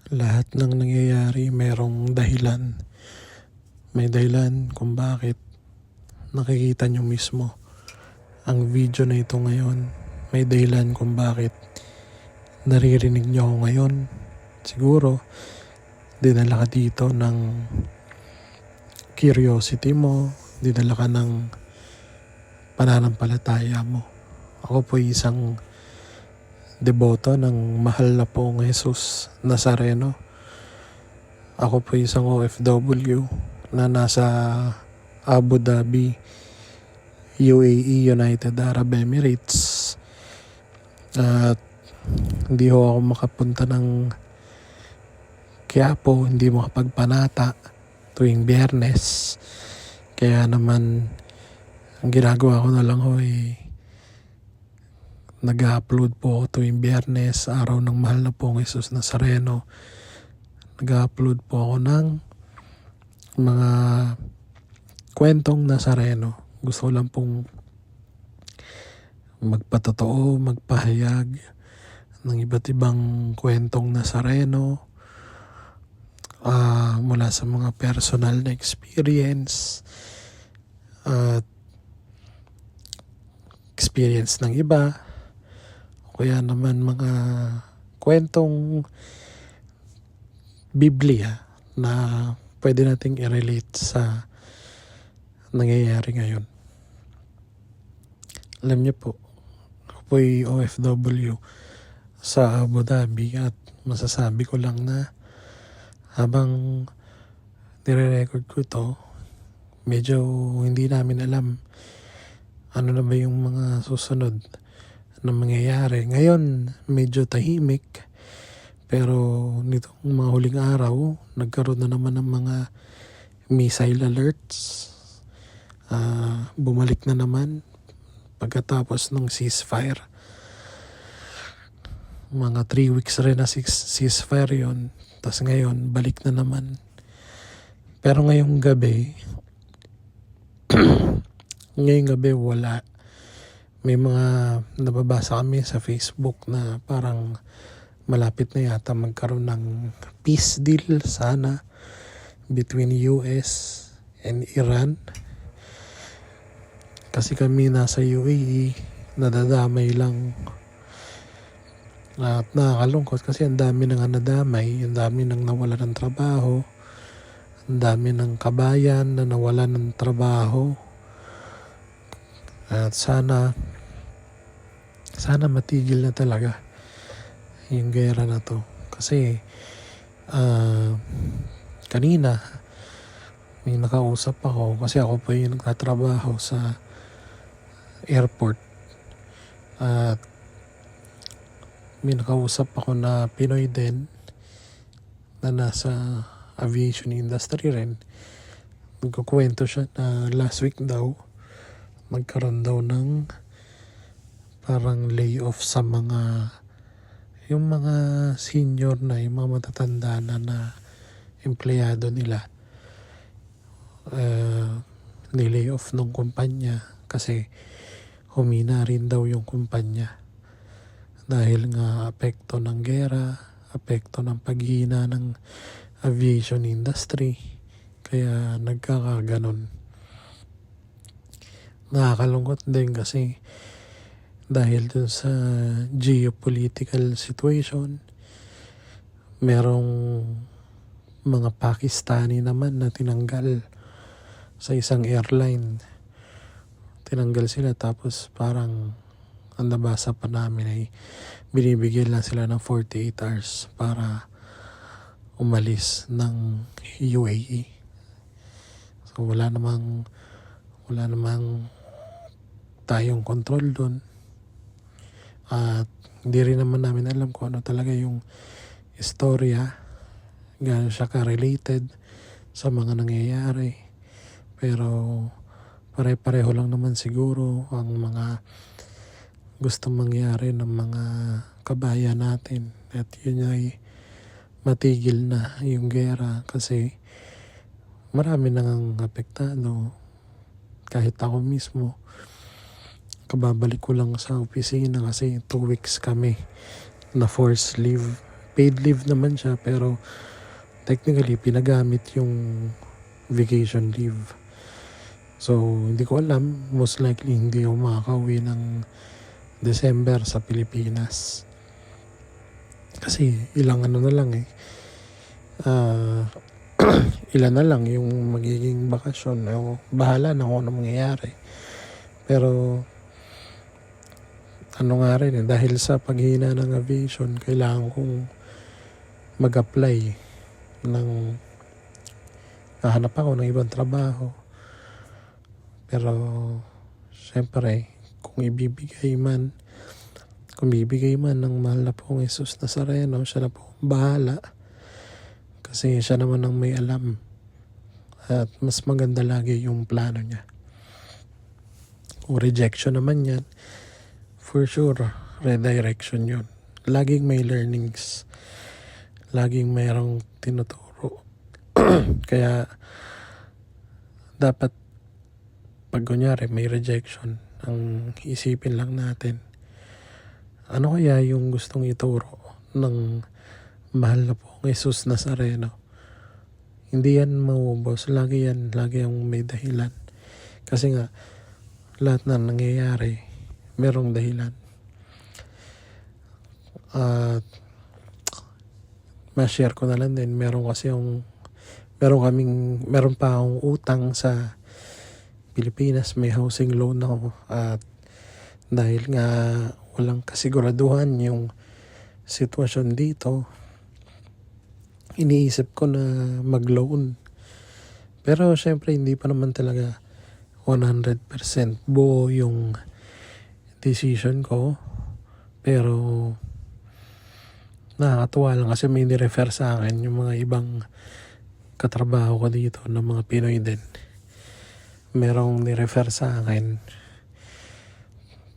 Lahat ng nangyayari merong dahilan. May dahilan kung bakit. Nakikita nyo mismo. Ang video na ito ngayon, may dahilan kung bakit naririnig nyo ako ngayon. Siguro, dinala ka dito ng curiosity mo, dinala ka ng pananampalataya mo. Ako po isang deboto ng mahal na pong Jesus Nazareno. Ako po isang OFW na nasa Abu Dhabi, UAE, United Arab Emirates. At hindi ho ako makapunta ng Quiapo, hindi makapagpanata tuwing Biyernes. Kaya naman, ang ginagawa ko na lang ho ay nag-upload po ako tuwing Biyernes, araw ng mahal na pong Jesus Nazareno. Nag-upload po ako ng mga kwentong Nazareno. Gusto ko lang pong magpatotoo, magpahayag ng iba't ibang kwentong Nazareno mula sa mga personal na experience at experience ng iba. Kaya naman mga kwentong Biblia na pwede nating i-relate sa nangyayari ngayon. Alam niyo po, ako po'y OFW sa Abu Dhabi at masasabi ko lang na habang nire-record ko to, medyo hindi namin alam ano na ba yung mga susunod na mangyayari. Ngayon, medyo tahimik. Pero nitong mga huling araw, nagkaroon na naman ng mga missile alerts. Bumalik na naman pagkatapos ng ceasefire. Mga 3 weeks rin na ceasefire yun. Tapos ngayon, balik na naman. Pero ngayong gabi, wala. May mga nababasa kami sa Facebook na parang malapit na yata magkaroon ng peace deal sana between US and Iran. Kasi kami nasa UAE, nadadamay lang. At nakakalungkot kasi ang dami nang nadamay, ang dami nang nawala ng trabaho, ang dami ng kabayan na nawala ng trabaho. At sana matigil na talaga yung gera na to. Kasi kanina may nakausap ako kasi ako po yung nagtatrabaho sa airport. At may nakausap ako na Pinoy din na nasa aviation industry rin. Nagkukwento siya na last week daw magkaroon daw ng parang layoff sa yung mga senior na, yung mga matatanda na empleyado nila. Nilayoff ng kumpanya kasi humina rin daw yung kumpanya dahil nga apekto ng gera, apekto ng paghihina ng aviation industry, kaya nagkakaganon. Nakakalungkot din kasi dahil dun sa geopolitical situation, merong mga Pakistani naman na tinanggal sa isang airline. Tinanggal sila tapos parang ang nabasa pa namin ay binibigyan lang sila ng 48 hours para umalis ng UAE. So wala namang tayong control doon. At hindi rin naman namin alam kung ano talaga yung istorya, gaano siya ka-related sa mga nangyayari. Pero pare-pareho lang naman siguro ang mga gustong mangyari ng mga kabayan natin. At yun ay matigil na yung gera kasi marami nang apektado. Kahit ako mismo, kababalik ko lang sa opisina kasi 2 weeks kami na forced leave paid leave naman siya pero technically pinagamit yung vacation leave. So hindi ko alam, most likely hindi ako makakauwi ng December sa Pilipinas. Kasi ilang ano na lang ilan na lang yung magiging bakasyon. Bahala na kung ano mangyayari. Pero ano nga rin dahil sa paghina ng aviation, kailangan kong mag-apply ng hahanap ako ng ibang trabaho. Pero syempre kung bibigay man ng mahal na pong Jesus Nazareno, siya na po bahala. Kasi siya naman ang may alam. At mas maganda lagi yung plano niya. Kung rejection naman yan, for sure, redirection yun. Laging may learnings. Laging mayroong tinuturo. Kaya, dapat, pag kunyari may rejection, ang isipin lang natin, ano kaya yung gustong ituro ng mahal na pong Jesus Nazareno? Hindi yan maubos. Lagi ang may dahilan. Kasi nga, lahat na nangyayari, merong dahilan. At ma-share ko na lang din, meron pa akong utang sa Pilipinas, may housing loan ako. At dahil nga walang kasiguraduhan yung sitwasyon dito, iniisip ko na mag-loan. Pero syempre hindi pa naman talaga 100% buo yung decision ko. Pero nakakatuwa lang kasi may nirefer sa akin yung mga ibang katrabaho ko dito ng mga Pinoy din. Merong nirefer sa akin.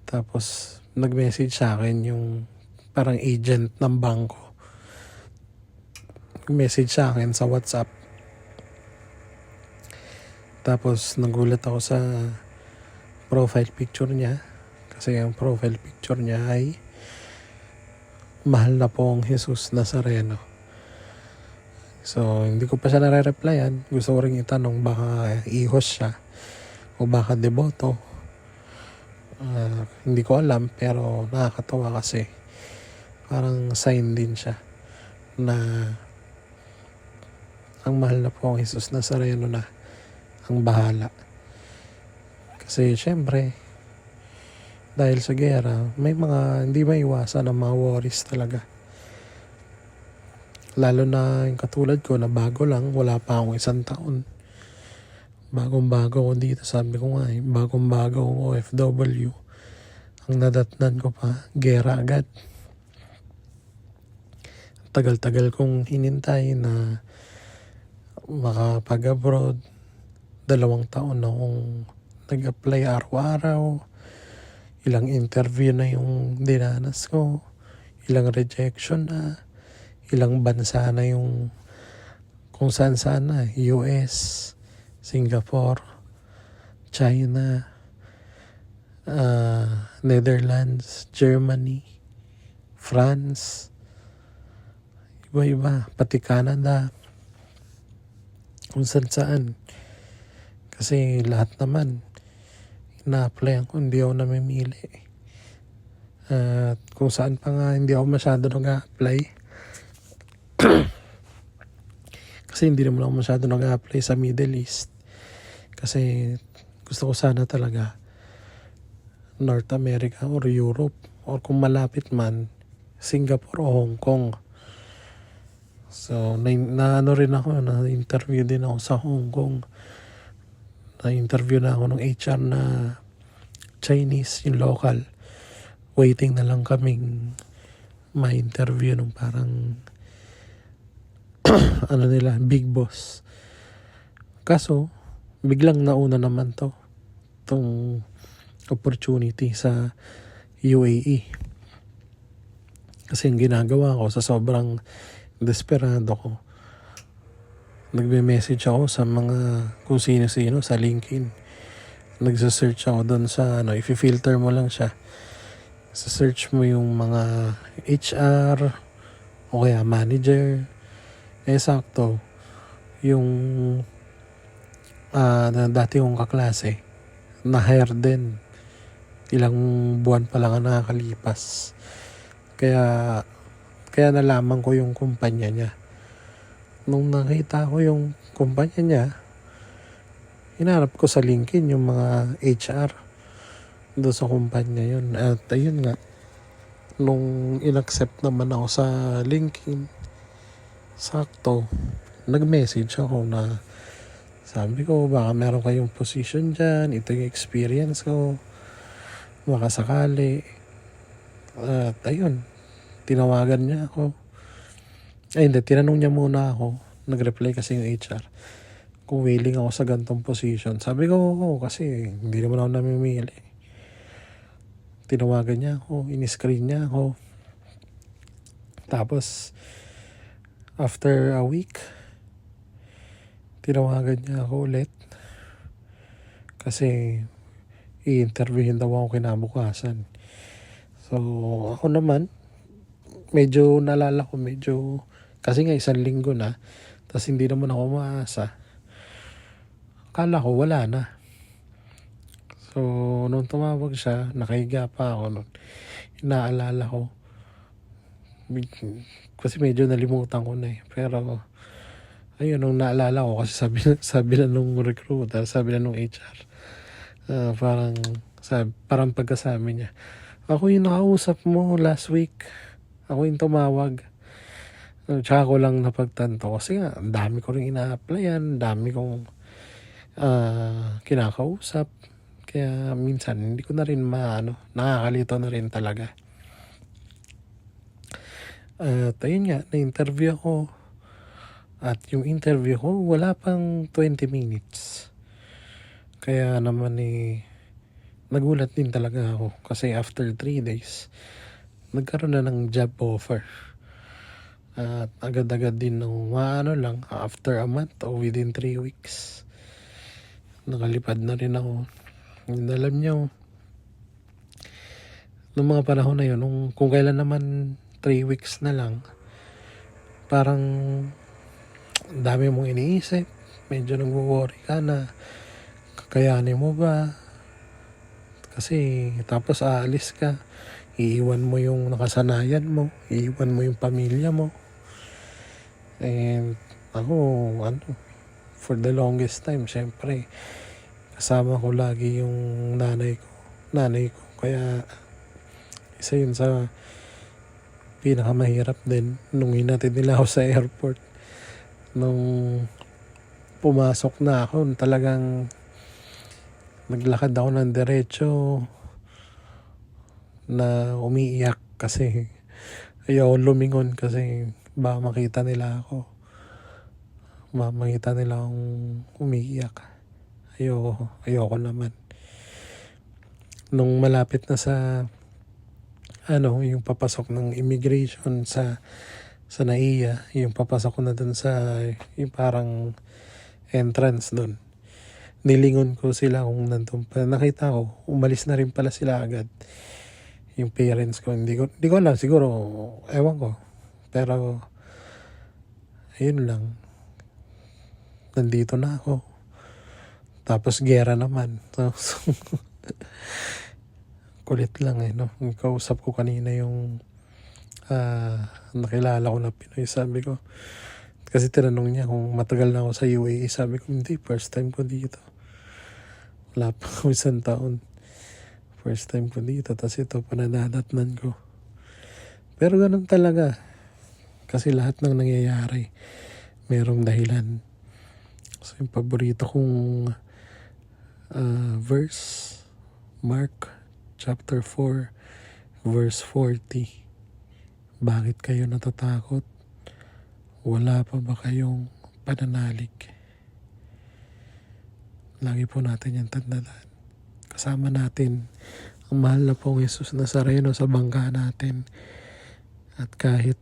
Tapos nag-message sa akin yung parang agent ng bangko. Message sa akin sa WhatsApp. Tapos nagulat ako sa profile picture niya. Kasi ang profile picture niya ay mahal na pong Jesus Nazareno. So hindi ko pa siya nare-replyan. Gusto ko rin itanong baka ihos siya o baka deboto. Hindi ko alam pero nakakatawa kasi parang sign din siya na ang mahal na po ang Jesus Nazareno na ang bahala. Kasi syempre dahil sa gera may mga hindi maiwasan ang mga worries talaga. Lalo na yung katulad ko na bago lang, wala pa akong 1 taon. Bagong-bago ko dito, sabi ko nga bagong-bago akong OFW. Ang nadatnan ko pa, gera agad. Tagal-tagal kong hinintay na makapag-abroad. 2 taon na akong nag-apply araw-araw. Ilang interview na yung dinanas ko. Ilang rejection na. Ilang bansa na yung kung saan-saan na. US, Singapore, China, Netherlands, Germany, France, iba-iba, pati Canada, kung saan. Kasi lahat naman ina-apply ko, hindi ako namimili. At kung saan pa nga hindi ako masyado nag-a-apply. Kasi hindi naman ako masyado nag-a-apply sa Middle East. Kasi gusto ko sana talaga North America or Europe, or kung malapit man Singapore o Hong Kong. So na-ano rin ako, na-interview din ako sa Hong Kong. Na-interview na ako ng HR na Chinese, yung local. Waiting na lang kaming ma-interview ng parang ano nila, big boss. Kaso biglang nauna naman tong opportunity sa UAE. Kasi yung ginagawa ko sa sobrang desperado ko, nagme-message ako sa mga kung sino-sino sa LinkedIn. Nagsa-search ako doon sa i-filter mo lang siya. Sa search mo yung mga HR, o kaya manager. Sakto, yung na dati kong kaklase, na-hire din. Ilang buwan pa lang ang nakakalipas. Kaya nalaman ko yung kumpanya niya. Nung nakita ko yung kumpanya niya, hinarap ko sa LinkedIn yung mga HR doon sa kumpanya yun. At ayun nga, nung in-accept naman ako sa LinkedIn, sakto, nag-message ako na sabi ko, baka meron kayong position dyan, ito yung experience ko, baka sakali. At ayun, tinawagan niya ako. Hindi, tinanong niya muna ako. Nag-reply kasi yung HR kung willing ako sa gantong position. Sabi ko, oo, kasi hindi naman ako namimili. Tinawagan niya ako, in-screen niya ako. Tapos, after a week, tinawagan niya ako ulit. Kasi, i-interviewin daw ako kinabukasan. So, ako naman, medyo nalala ko, kasi nga 1 linggo na, tapos hindi naman ako maasa. Akala ko wala na. So, nung tumawag siya, nakahiga pa ako nun. Inaalala ko. Kasi medyo nalimutan ko na eh. Pero, ayun, nung naalala ko, kasi sabi na nung recruiter, sabi na nung HR, parang pagkasabi niya, ako yung nakausap mo last week. Ako yung tumawag. Tsaka ko lang napagtanto. Kasi nga, ang dami ko rin ina-applyan. Ang dami kong kinakausap. Kaya minsan, hindi ko na rin nakakalito na rin talaga. At ayun nga, na-interview ako. At yung interview ko, wala pang 20 minutes. Kaya naman nagulat din talaga ako. Kasi after 3 days, nagkaroon na ng job offer. At agad-agad din lang, after a month o within 3 weeks, nakalipad na rin ako. And alam nyo, nung mga panahon na yun, kung kailan naman 3 weeks na lang, parang dami mong iniisip, medyo nag-worry ka na, kakayanin mo ba? Kasi tapos aalis ka, iiwan mo yung nakasanayan mo, iiwan mo yung pamilya mo. And ako, for the longest time, syempre, kasama ko lagi yung nanay ko. Kaya isa yun sa pinakamahirap din nung hinatid nila ako sa airport. Nung pumasok na ako, talagang naglakad ako ng diretso na umiiyak kasi ayaw lumingon kasi baka makita nila ako. Baka makita nila akong umiiyak. Ayoko naman. Nung malapit na sa yung papasok ng immigration sa NAIA, yung papasok ko na dun sa yung parang entrance dun. Nilingon ko sila kung nandun pa. Nakita ko, umalis na rin pala sila agad. Yung parents ko, hindi ko alam, siguro, ewan ko. Pero, ayun lang. Nandito na ako. Tapos gera naman. So, kulit lang no. Kausap ko kanina yung nakilala ko na Pinoy. Sabi ko, kasi tinanong niya kung matagal na ako sa UAE. Sabi ko, hindi, first time ko dito. Wala pa ako 1 taon. First time ko dito. Tapos ito, panadadatnan ko. Pero ganun talaga. Kasi lahat ng nangyayari, merong dahilan. So, yung paborito kong verse, Mark chapter 4, verse 40. Bakit kayo natatakot? Wala pa ba kayong pananalig? Lagi po natin yung tandaan. Kasama natin ang mahal na pong Jesus Nazareno sa bangka natin. At kahit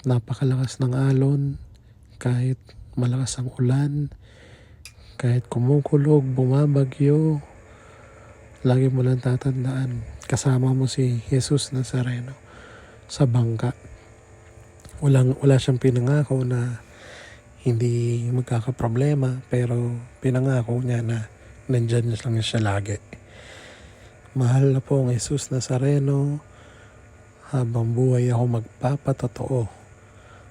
napakalakas ng alon, kahit malakas ang ulan, kahit kumukulog, bumabagyo, lagi mo lang tatandaan, kasama mo si Jesus Nazareno sa bangka. wala siyang pinangako na hindi magkakaproblema, pero pinangako niya na nandyan lang siya lagi. Mahal na po ang Jesus Nazareno, habang buhay ako magpapatotoo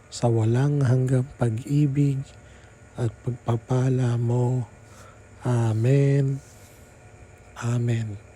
sa walang hanggang pag-ibig at pagpapala mo. Amen. Amen.